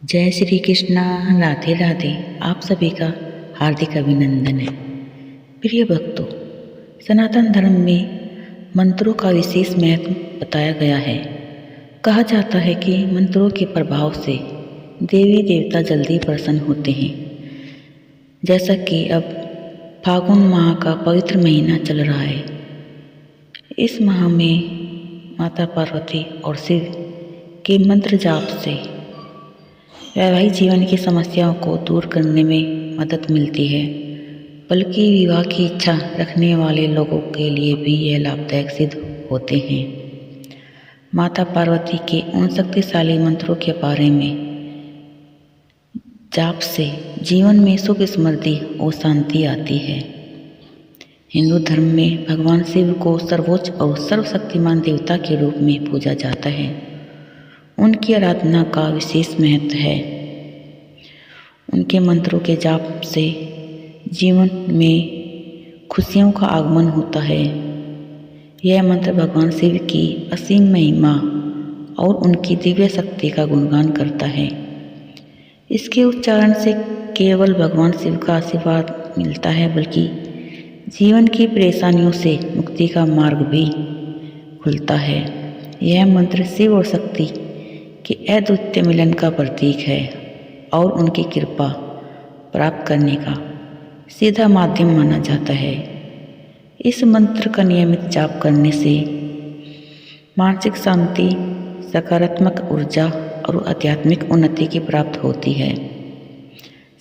जय श्री कृष्णा। राधे राधे। आप सभी का हार्दिक अभिनंदन है। प्रिय भक्तों, सनातन धर्म में मंत्रों का विशेष महत्व बताया गया है। कहा जाता है कि मंत्रों के प्रभाव से देवी देवता जल्दी प्रसन्न होते हैं। जैसा कि अब फागुन माह का पवित्र महीना चल रहा है। इस माह में माता पार्वती और शिव के मंत्र जाप से वैवाहिक जीवन की समस्याओं को दूर करने में मदद मिलती है, बल्कि विवाह की इच्छा रखने वाले लोगों के लिए भी यह लाभदायक सिद्ध होते हैं। माता पार्वती के उन शक्तिशाली मंत्रों के बारे में जाप से जीवन में सुख समृद्धि और शांति आती है। हिंदू धर्म में भगवान शिव को सर्वोच्च और सर्वशक्तिमान देवता के रूप में पूजा जाता है। उनकी आराधना का विशेष महत्व है। उनके मंत्रों के जाप से जीवन में खुशियों का आगमन होता है। यह मंत्र भगवान शिव की असीम महिमा और उनकी दिव्य शक्ति का गुणगान करता है। इसके उच्चारण से केवल भगवान शिव का आशीर्वाद मिलता है, बल्कि जीवन की परेशानियों से मुक्ति का मार्ग भी खुलता है। यह मंत्र शिव और शक्ति के अद्वितीय मिलन का प्रतीक है और उनकी कृपा प्राप्त करने का सीधा माध्यम माना जाता है। इस मंत्र का नियमित जाप करने से मानसिक शांति, सकारात्मक ऊर्जा और आध्यात्मिक उन्नति की प्राप्त होती है।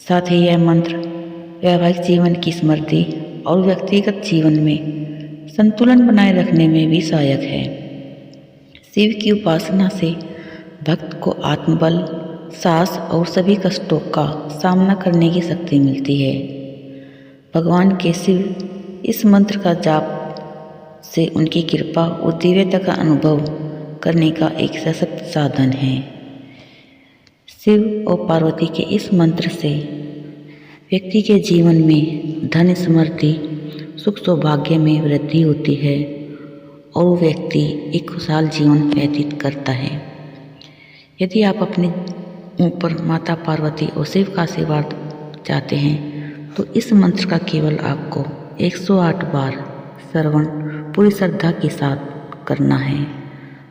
साथ ही यह मंत्र वैवाहिक जीवन की समृद्धि और व्यक्तिगत जीवन में संतुलन बनाए रखने में भी सहायक है। शिव की उपासना से भक्त को आत्मबल, साहस और सभी कष्टों का सामना करने की शक्ति मिलती है। भगवान के शिव इस मंत्र का जाप से उनकी कृपा और दिव्यता का अनुभव करने का एक सशक्त साधन है। शिव और पार्वती के इस मंत्र से व्यक्ति के जीवन में धन, समृद्धि, सुख, सौभाग्य में वृद्धि होती है और वो व्यक्ति एक खुशहाल जीवन व्यतीत करता है। यदि आप अपने ऊपर माता पार्वती और शिव का आशीर्वाद चाहते हैं तो इस मंत्र का केवल आपको 108 बार श्रवण पूरी श्रद्धा के साथ करना है।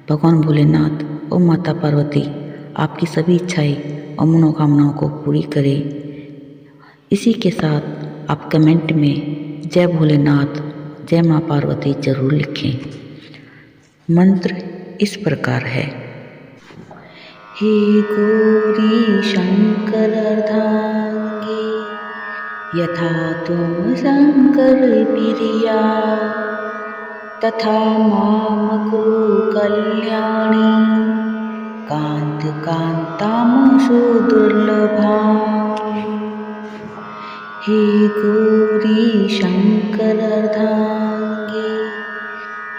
भगवान भोलेनाथ और माता पार्वती आपकी सभी इच्छाएं और मनोकामनाओं को पूरी करें। इसी के साथ आप कमेंट में जय भोलेनाथ, जय माँ पार्वती जरूर लिखें। मंत्र इस प्रकार है। हे गौरी शंकर अर्धांगी, यथा तुम शंकर प्रिया, तथा माम कुरु कल्याणी, कांत कांतामशु दुर्लभा। हे गौरी शंकर अर्धांगी,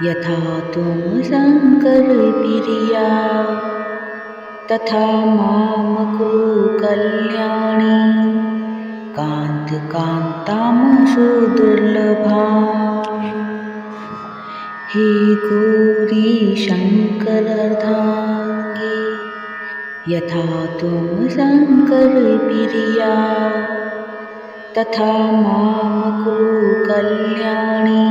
यथा तुम शंकर प्रिया, तथा माम कुरु कल्याणी, कांत कांतामशु दुर्लभा। हे गौरी शंकर अर्धांगी, यथा तुम शंकर प्रिया, तथा माम कुरु कल्याणी,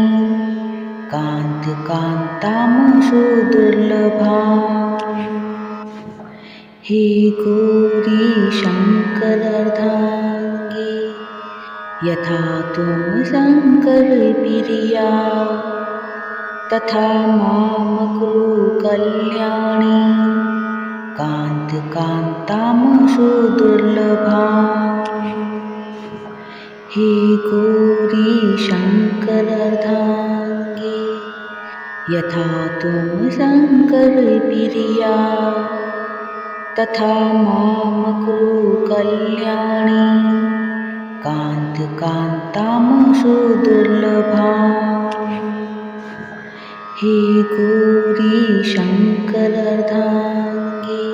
कांत कांतामशु दुर्लभा। हे गौरी शंकर अर्धांगी, यथा तुम शंकर प्रिया, तथा माम कुरु कल्याणी, कांत कांतामशु दुर्लभा। हे गौरी शंकर अर्धांगी, यथा तुम शंकर प्रिया, तथा माम कुरु कल्याणी, कांत कांतामशु दुर्लभा। हे गौरी शंकर अर्धांगी,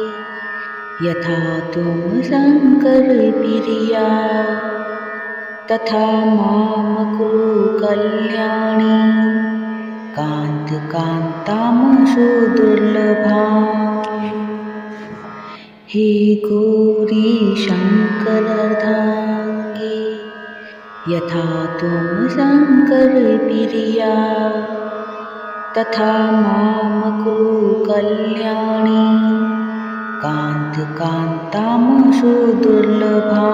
यथा तुम शंकर प्रिया, तथा माम कुरु कल्याणी, कांत कांतामशु दुर्लभा। हे गौरी शंकर अर्धांगी यथा तुम शंकर प्रिया तथा माम कुरु कल्याणी कांत कांतामशु दुर्लभा।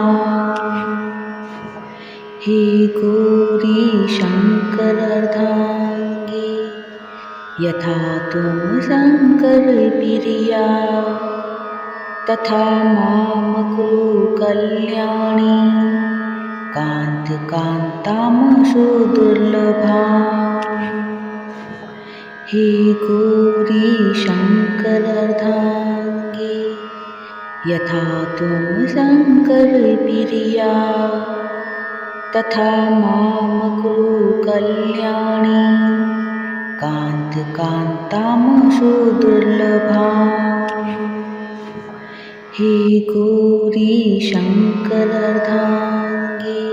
हे गौरी शंकर अर्धांगी यथा तुम शंकर प्रिया तथा माम कुरु कल्याणी कांत कांतामशु दुर्लभा। हे गौरी शंकर अर्धांगी यथा तुम शंकर प्रिया तथा माम कुरु कल्याणी कांत कांतामशु दुर्लभा। हे गौरी शंकर अर्धांगी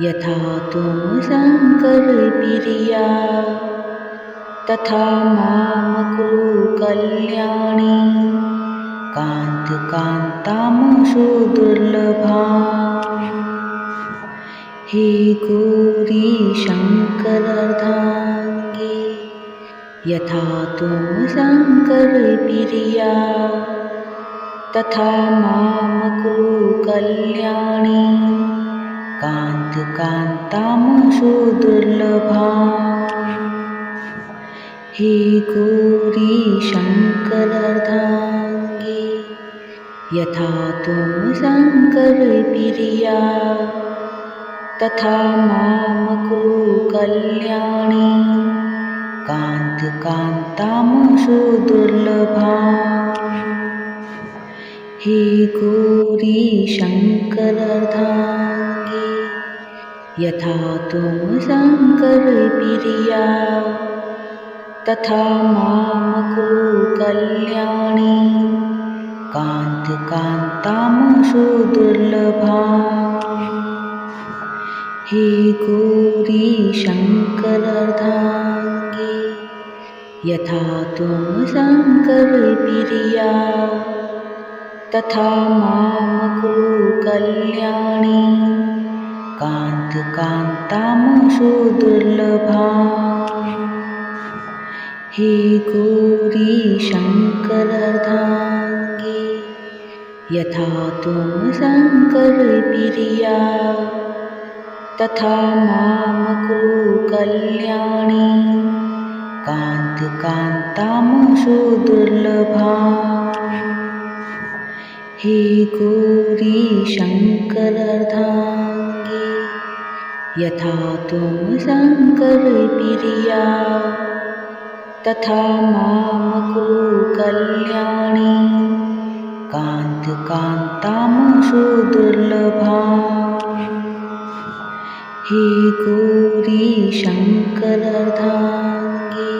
यथा तुम शंकर प्रिया तथा माम कुरु कल्याणी कांत कांतामशु दुर्लभा। हे गौरी शंकर अर्धांगी यथा तुम शंकर प्रिया तथा माम कुरु कल्याणी कांत कांतामशु दुर्लभा। हे गौरी शंकर अर्धांगी यथा तुम शंकर प्रिया तथा माम कुरु कल्याणी कांत कांतामशु दुर्लभा। हे गौरी शंकर अर्धांगी यथा तुम शंकर प्रिया तथा माम कुरु कल्याणी कांत कांतामशु दुर्लभा। हे गौरी शंकर अर्धांगी यथा तुम शंकर प्रिया तथा माम कुरु कल्याणी कांत कांतामशु दुर्लभा। हे गौरी शंकर अर्धांगी यथा तुम शंकर प्रिया तथा माम कुरु कल्याणी कांत कांतामशु दुर्लभा। हे गौरी शंकर अर्धांगी यथा तुम शंकर प्रिया तथा माम कुरु कल्याणी कांत कांतामशु दुर्लभा। हे गौरी शंकर अर्धांगी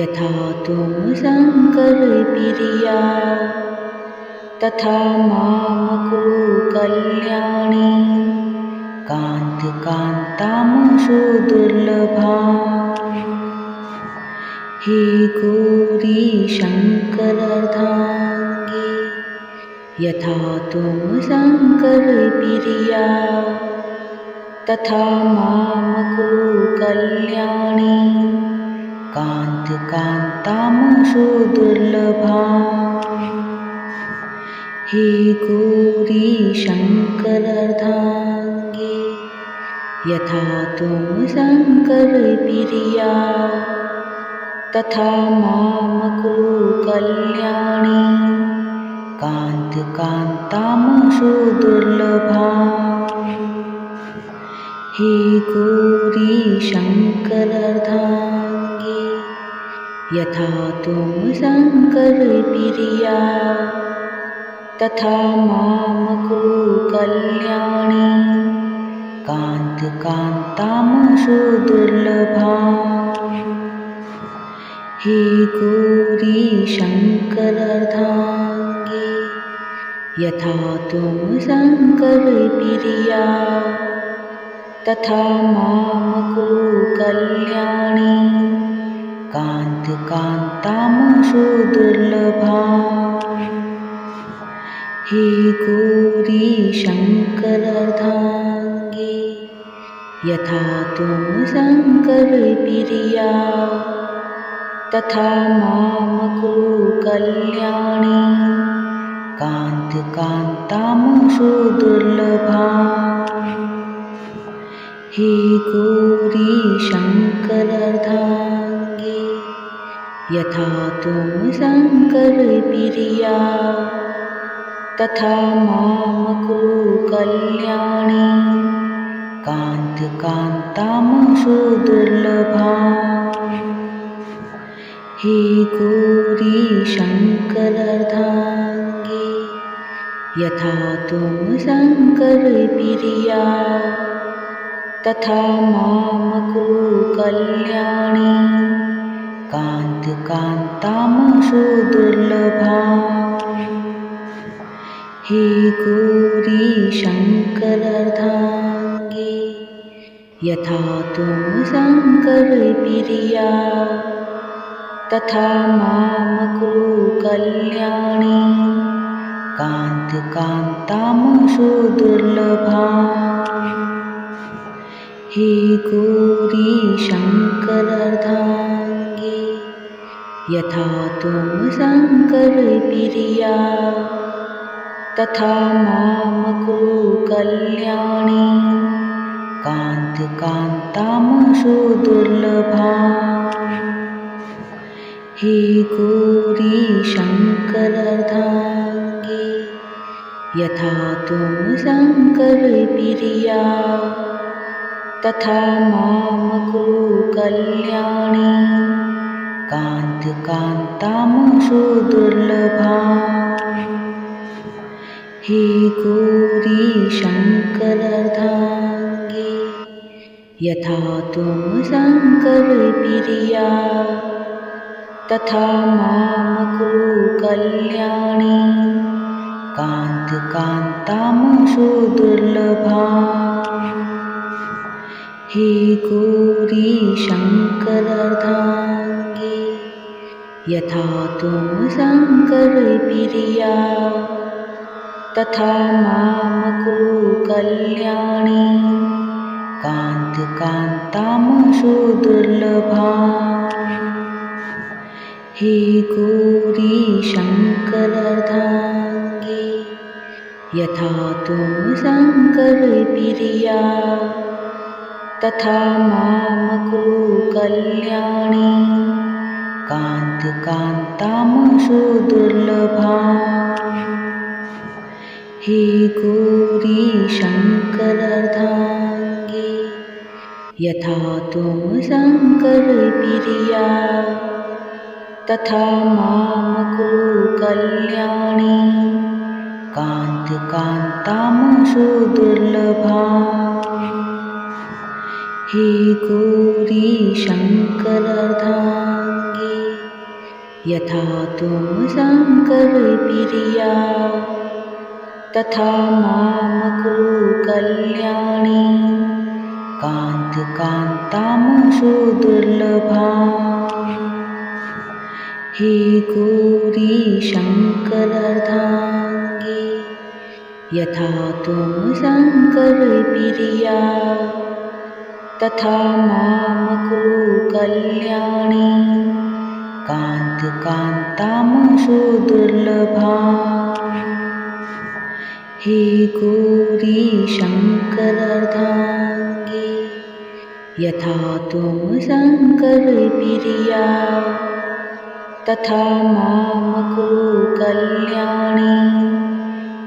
यथा तुम शंकर प्रिया तथा माम कुरु कल्याणी कांत कांतामशु दुर्लभा। हे गौरी शंकर अर्धांगी यथा तुम शंकर प्रिया तथा माम कुरु कल्याणी कांत कांतामशु दुर्लभा। हे गौरी शंकर अर्धांगी यथा तुम शंकर प्रिया तथा माम कुरु कल्याणी कांत कांतामशु दुर्लभा। हे गौरी शंकर अर्धांगी यथा तुम शंकर प्रिया तथा माम कुरु कल्याणी कांत कांतामशु दुर्लभा। हे गौरी शंकर अर्धांगी यथा तुम शंकर प्रिया तथा माम कुरु कल्याणी कांत कांतामशु दुर्लभा। हे गौरी शङ्करार्धाङ्गी यथा त्वं शङ्करप्रिया तथा मां कुरु कल्याणी कान्तिकान्तां सुदुर्लभाम्। हे गौरी शङ्करार्धाङ्गी यथा त्वं शङ्करप्रिया तथा मां कुरु कल्याणी कान्तिकान्तां सुदुर्लभाम्। हे गौरी शङ्करार्धाङ्गी यथा त्वं शङ्करप्रिया तथा मां कुरु कल्याणी कान्तिकान्तां सुदुर्लभाम्। हे गौरी शङ्करार्धाङ्गी यथा त्वं शङ्करप्रिया तथा मां कुरु कल्याणी कान्तिकान्तां सुदुर्लभाम्। हे गौरी शङ्करार्धाङ्गी यथा त्वं शङ्करप्रिया तथा मां कुरु कल्याणी कान्तिकान्तां सुदुर्लभाम्। हे गौरी शङ्करार्धाङ्गी यथा त्वं शङ्करप्रिया तथा मां कुरु कल्याणी कान्तिकान्तां सुदुर्लभाम्। हे गौरी शङ्करार्धाङ्गी यथा त्वं शङ्करप्रिया तथा मां कुरु कल्याणी कान्तिकान्तां सुदुर्लभाम्। हे गौरी शङ्करार्धाङ्गी यथा त्वं शङ्करप्रिया तथा मां कुरु कल्याणी कान्तिकान्तां सुदुर्लभाम्। हे गौरी शङ्करार्धाङ्गी यथा त्वं शङ्करप्रिया तथा मां कुरु कल्याणी कान्तिकान्तां सुदुर्लभाम्। हे गौरी शङ्करार्धाङ्गी यथा त्वं शङ्करप्रिया तथा मां कुरु कल्याणी कान्तिकान्तां सुदुर्लभाम्। हे गौरी शङ्करार्धाङ्गी यथा त्वं शङ्करप्रिया तथा मां कुरु कल्याणी कान्तिकान्तां सुदुर्लभाम्। हे गौरी शङ्करार्धाङ्गी यथा त्वं शङ्करप्रिया तथा मां कुरु कल्याणी कान्तिकान्तां सुदुर्लभाम्। हे गौरी शङ्करार्धाङ्गी यथा त्वं शङ्करप्रिया तथा मां कुरु कल्याणी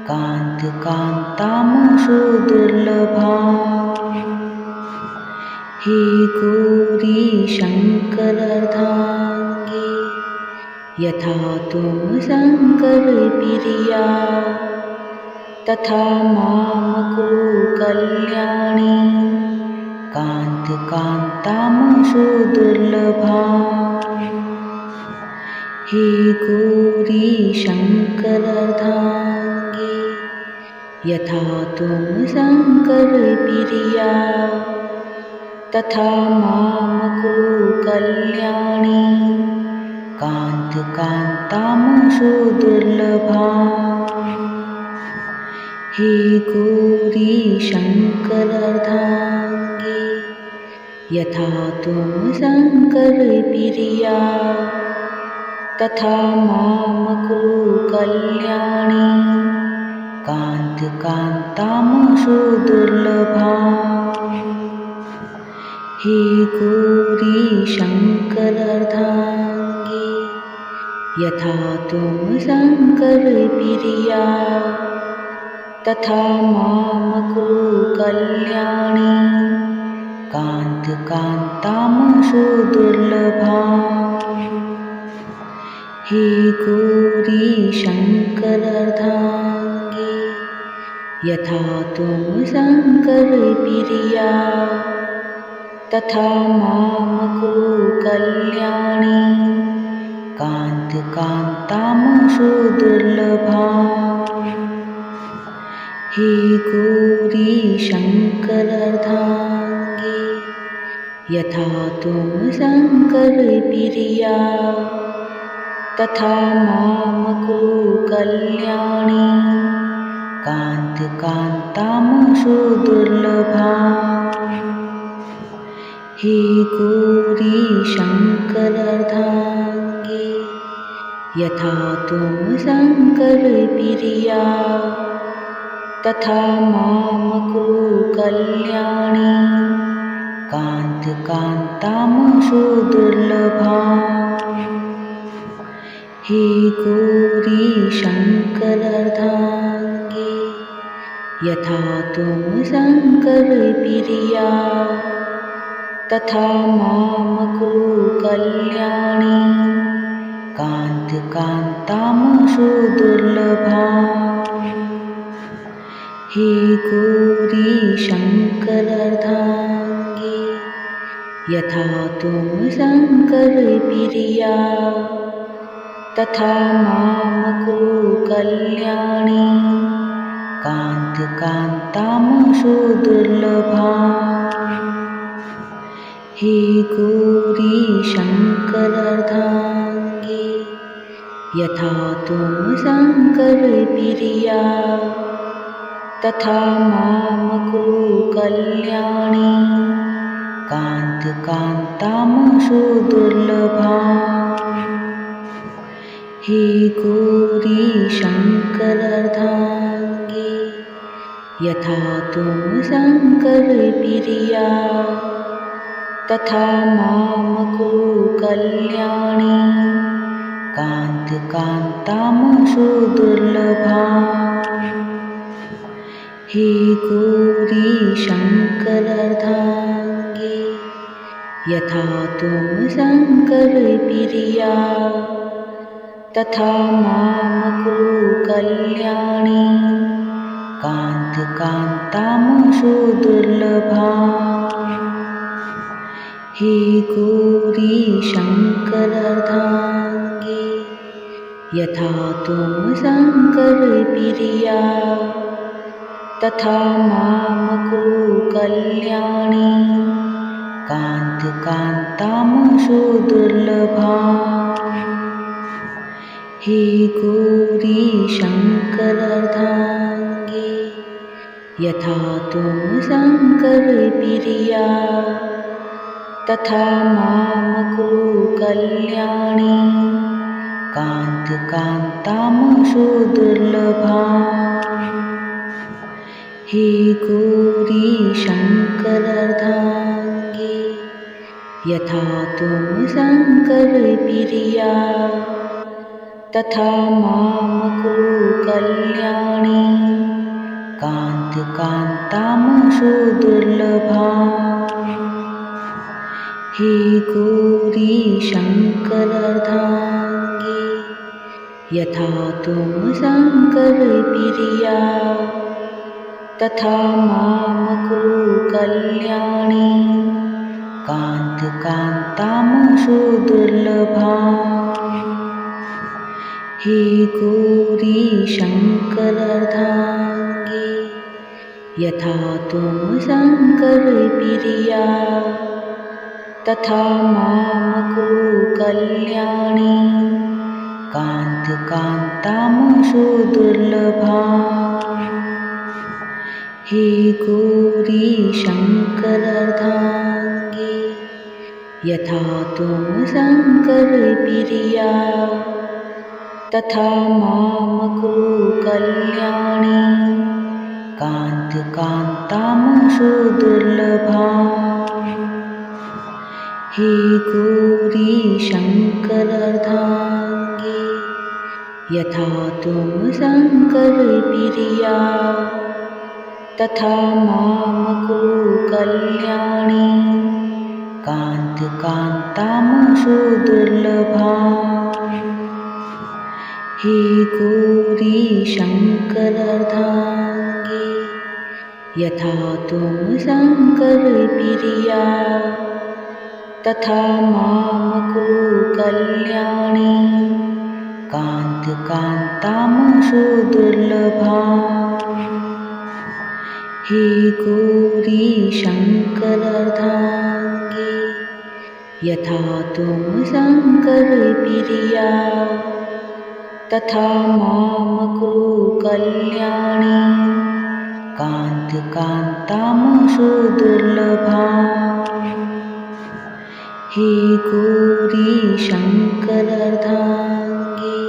कान्तिकान्तां सुदुर्लभाम्। हे गौरी शङ्करार्धाङ्गी यथा त्वं शङ्करप्रिया तथा मां कुरु कल्याणी कान्तिकान्तां सुदुर्लभाम्। हे गौरी शङ्करार्धाङ्गी यथा त्वं शङ्करप्रिया तथा मां कुरु कल्याणी कान्तिकान्तां सुदुर्लभाम्। हे गौरी शंकर अर्धांगी यथा त्वं शंकर प्रिया तथा मां कुरु कल्याणी कांत कांतां सुदुर्लभाम्। हे गौरी शंकर अर्धांगी यथा त्वं शंकर प्रिया तथा मां कुरु कल्याणी कांत कांतां सुदुर्लभाम्। हे गौरी शंकर अर्धांगी यथा त्वं शंकर प्रिया तथा मां कुरु कल्याणी कांत कांतां सुदुर्लभाम्। हे गौरी शंकर अर्धांगी यथा त्वं शंकर प्रिया तथा मां कुरु कल्याणी कांत कांतां सुदुर्लभाम्। हे गौरी शंकर अर्धांगी यथा त्वं शंकर प्रिया तथा मां कुरु कल्याणी कांत कांतां सुदुर्लभाम्। हे गौरी शंकर अर्धांगी यथा त्वं शंकर प्रिया तथा मां कुरु कल्याणी कांत कांतां सुदुर्लभाम्। हे गौरी शंकर अर्धांगी यथा त्वं शंकर प्रिया तथा मां कुरु कल्याणी कांत कांतां सुदुर्लभाम्। हे गौरी शंकर अर्धांगी यथा त्वं शंकर प्रिया तथा मां कुरु कल्याणी कांत कांतां सुदुर्लभाम्। हे गौरी शंकर अर्धांगी यथा त्वं शंकर प्रिया तथा मां कुरु कल्याणी कांत कांतां सुदुर्लभाम्। हे गौरी शंकर अर्धांगी यथा त्वं शंकर प्रिया तथा मां कुरु कल्याणी कांत कांतां सुदुर्लभाम्। हे गौरी शंकर अर्धांगी यथा त्वं शंकर प्रिया तथा मां कुरु कल्याणी कांत कांतां सुदुर्लभाम्। हे गौरी शंकर अर्धांगी यथा त्वं शंकर प्रिया तथा मां कुरु कल्याणी कांत कांतां सुदुर्लभाम्। हे गौरी शंकर अर्धांगी यथा त्वं शंकर प्रिया तथा मां कुरु कल्याणी कांत कांतां सुदुर्लभाम्। हे गौरी शंकर अर्धांगी यथा त्वं शंकर प्रिया तथा मां कुरु कल्याणी कांत कांतां सुदुर्लभाम्। हे गौरी शंकर अर्धांगी यथा त्वं शंकर प्रिया तथा मां कुरु कल्याणी कांत कांतां सुदुर्लभाम्। हे गौरी शंकर अर्धांगी यथा तुम शंकर प्रिया तथा माम कुरु कल्याणी कांत कांतामशु दुर्लभा। हे गौरी शंकर अर्धांगी यथा तुम शंकर प्रिया तथा माम कुरु कल्याणी कांत कांतामशु दुर्लभा। हे गौरी शंकर अर्धांगी यथा तुम शंकर प्रिया तथा माम कुरु कल्याणी कांत कांतामशु दुर्लभा। हे गौरी शंकर अर्धांगी यथा तुम शंकर प्रिया तथा माम कुरु कल्याणी कांत कांतामशु दुर्लभा। हे गौरी शंकर अर्धांगी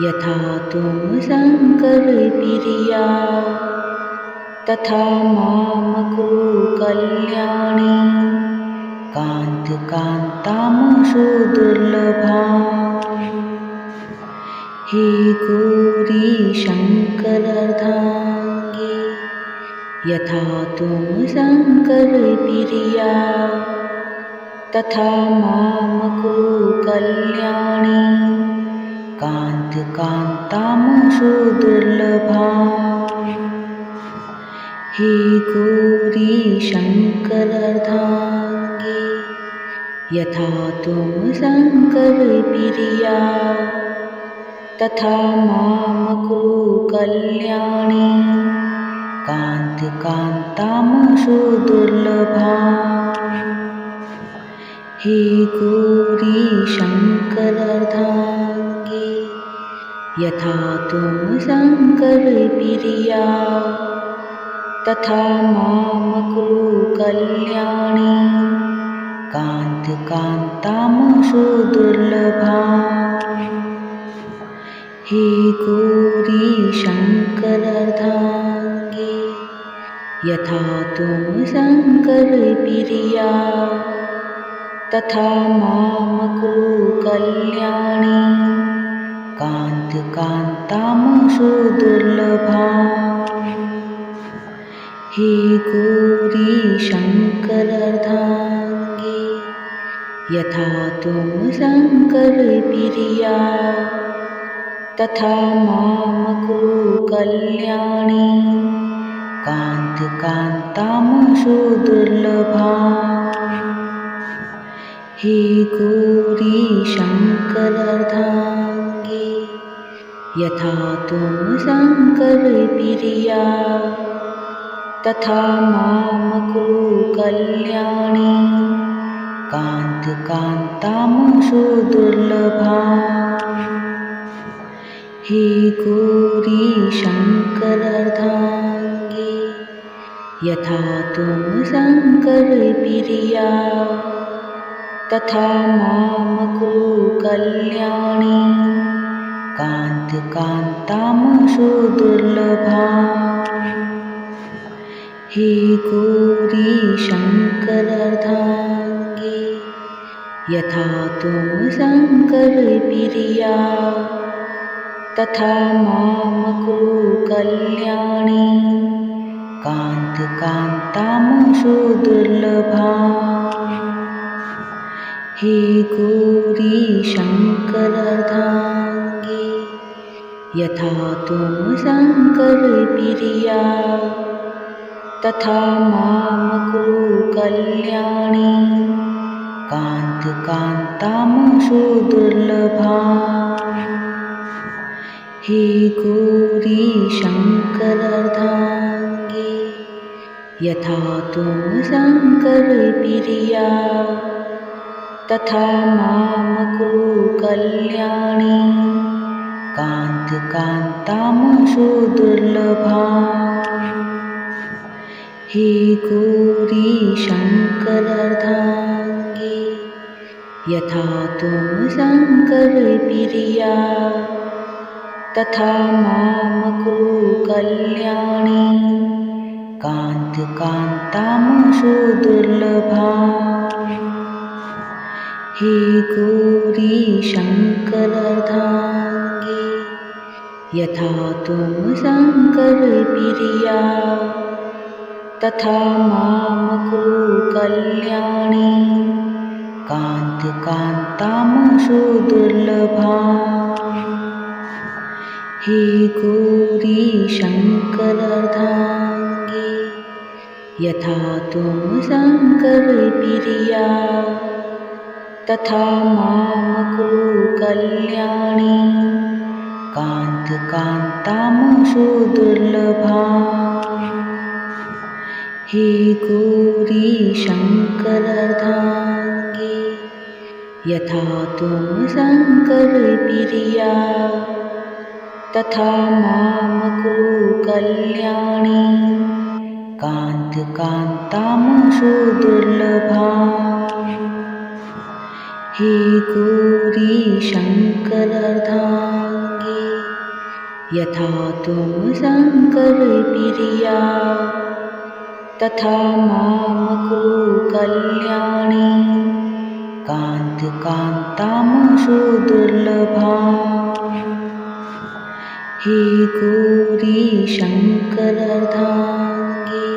यथा तुम शंकर प्रिया तथा माम कुरु कल्याणी कांत कांतामशु दुर्लभा। हे गौरी शंकर अर्धांगी यथा तुम शंकर प्रिया तथा माम कुरु कल्याणी कांत कांतामशु दुर्लभा। हे गौरी शंकर अर्धांगी यथा तुम शंकर प्रिया तथा माम कुरु कल्याणी कांत कांतामशु दुर्लभा। हे गौरी शंकर अर्धांगी यथा तुम शंकर प्रिया तथा माम कुरु कल्याणी कांत कांतामशु दुर्लभा। हे गौरी शंकर अर्धांगी यथा तुम शंकर प्रिया तथा माम कुरु कल्याणी कांत कांतामशु दुर्लभा। हे गौरी शंकर अर्धांगी यथा तुम शंकर प्रिया तथा माम कुरु कल्याणी कांत कांतामशु दुर्लभा। हे गौरी शंकर अर्धांगी यथा तुम शंकर प्रिया तथा माम कुरु कल्याणी कांत कांतामशु दुर्लभा। हे गौरी शंकर अर्धांगी यथा तुम शंकर प्रिया तथा माम कुरु कल्याणी कांत कांतामशु दुर्लभा। हे गौरी शंकर अर्धांगी यथा तुम शंकर प्रिया तथा माम कुरु कल्याणी कांत कांतामशु दुर्लभा। हे गौरी शंकर अर्धांगी यथा तुम शंकर प्रिया तथा माम कुरु कल्याणी कांत कांतामशु दुर्लभा। हे गौरी शंकर अर्धांगी यथा तुम शंकर प्रिया तथा माम कुरु कल्याणी कांत कांतामशु दुर्लभा। हे गौरी शंकर अर्धांगी यथा तुम शंकर प्रिया तथा माम कुरु कल्याणी कांत कांतामशु दुर्लभा। हे गौरी शंकर अर्धांगी यथा तुम शंकर प्रिया तथा माम कुरु कल्याणी कांत कांतामशु दुर्लभा। हे गौरी शंकर अर्धांगी यथा तुम शंकर प्रिया तथा माम कुरु कल्याणी कांत कांतामशु दुर्लभा। हे गौरी शंकर अर्धांगी यथा तुम शंकर प्रिया तथा माम कुरु कल्याणी कांत कांतामशु दुर्लभा। हे गौरी शंकर अर्धांगी यथा तुम शंकर प्रिया तथा माम कुरु कल्याणी कांत कांतामशु दुर्लभा। हे गौरी शंकर अर्धांगी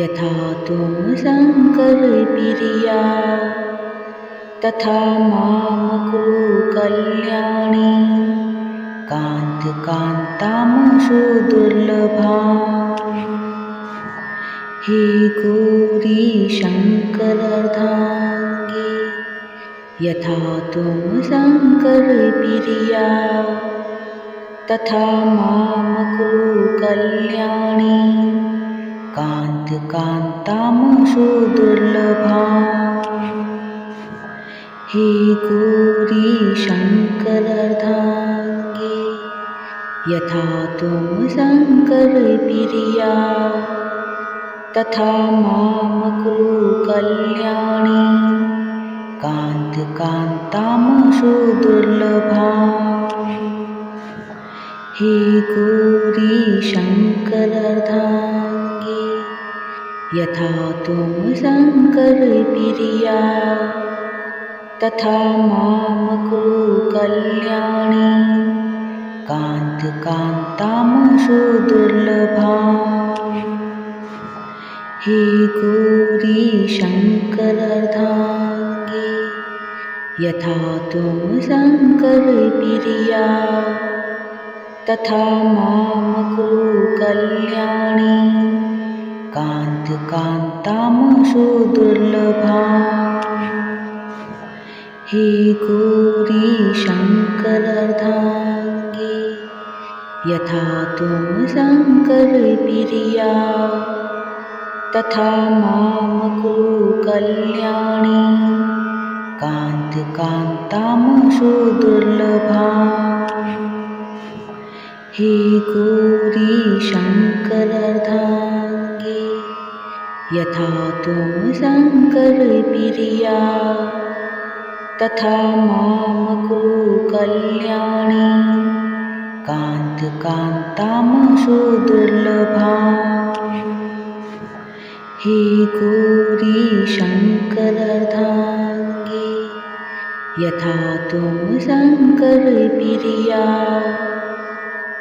यथा तुम शंकर प्रिया तथा माम कुरु कल्याणी कांत कांतामशु दुर्लभा। हे गौरी शंकर अर्धांगी यथा तुम शंकर प्रिया तथा माम कुरु कल्याणी कांत कांतामशु दुर्लभा। हे गौरी शंकर अर्धांगी यथा तुम शंकर प्रिया तथा माम कुरु कल्याणी कांत कांतामशु दुर्लभा। हे गौरी शंकर अर्धांगी यथा तुम शंकर प्रिया तथा माम कुरु कल्याणी कांत कांतामशु दुर्लभा। हे गौरी शंकर अर्धांगी यथा तुम शंकर प्रिया तथा माम कुरु कल्याणी कांत कांतामशु दुर्लभा। हे गौरी शंकर अर्धांगी यथा तुम शंकर प्रिया तथा माम कुरु कल्याणी कांत कांतामशु दुर्लभा। हे गौरी शंकर अर्धांगी यथा तुम शंकर प्रिया तथा माम कुरु कल्याणी कांत कांतामशु दुर्लभा। हे गौरी शंकर अर्धांगी यथा तुम शंकर प्रिया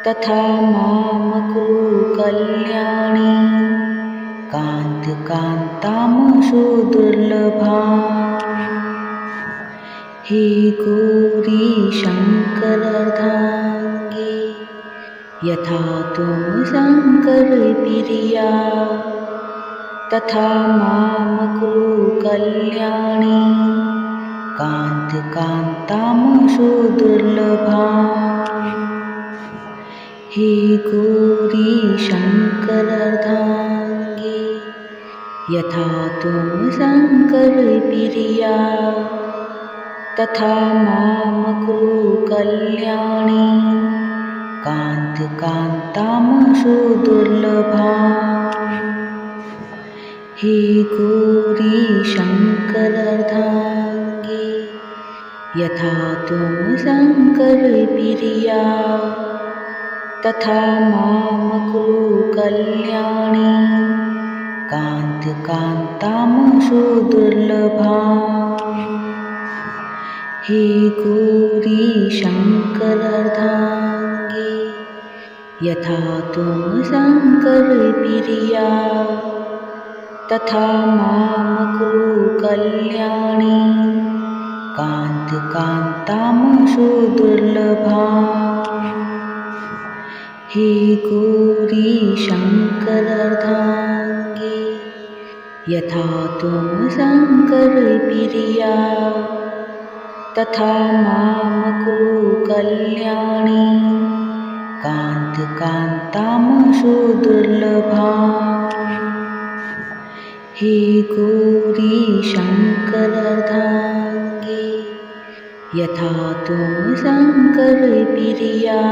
तथा माम कुरु कल्याणी कांत कांतामशु दुर्लभा। हे गौरी शंकर अर्धांगी यथा तुम शंकर प्रिया तथा माम कुरु कल्याणी कांत कांतामशु दुर्लभा। हे गौरी शंकर अर्धांगी यथा तुम शंकर प्रिया तथा माम कुरु कल्याणी कांत कांतामशु दुर्लभा। हे गौरी शङ्करार्धाङ्गी यथा त्वं शङ्करप्रिया तथा मां कुरु कल्याणी कान्तिकान्तां सुदुर्लभाम्। हे गौरी शङ्करार्धाङ्गी यथा त्वं शङ्करप्रिया तथा मां कुरु कल्याणी कान्तिकान्तां सुदुर्लभाम्। हे गौरी शङ्करार्धाङ्गी यथा त्वं शङ्करप्रिया तथा मां कुरु कल्याणी कान्तिकान्तां सुदुर्लभाम्। हे गौरी शङ्करार्धाङ्गी यथा त्वं शङ्करप्रिया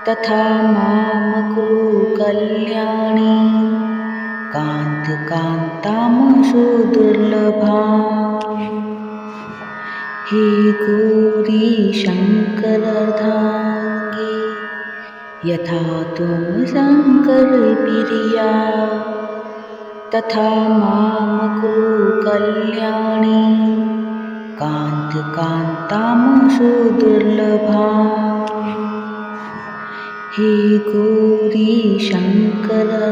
तथा मां कुरु कल्याणी कान्तिकान्तां सुदुर्लभाम्। हे गौरी शङ्करार्धाङ्गी यथा त्वं शङ्करप्रिया तथा मां कुरु कल्याणी कान्तिकान्तां सुदुर्लभाम्। हे गौरी शङ्करार्धाङ्गी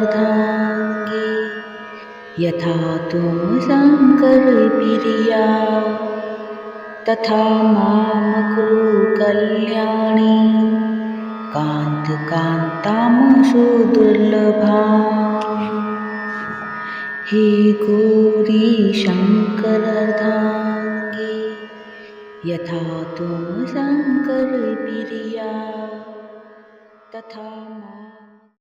यथा त्वं शङ्करप्रिया तथा मां कुरु कल्याणी कान्तिकान्तां सुदुर्लभाम्। हे गौरी शङ्करार्धाङ्गी यथा त्वं शङ्करप्रिया तथा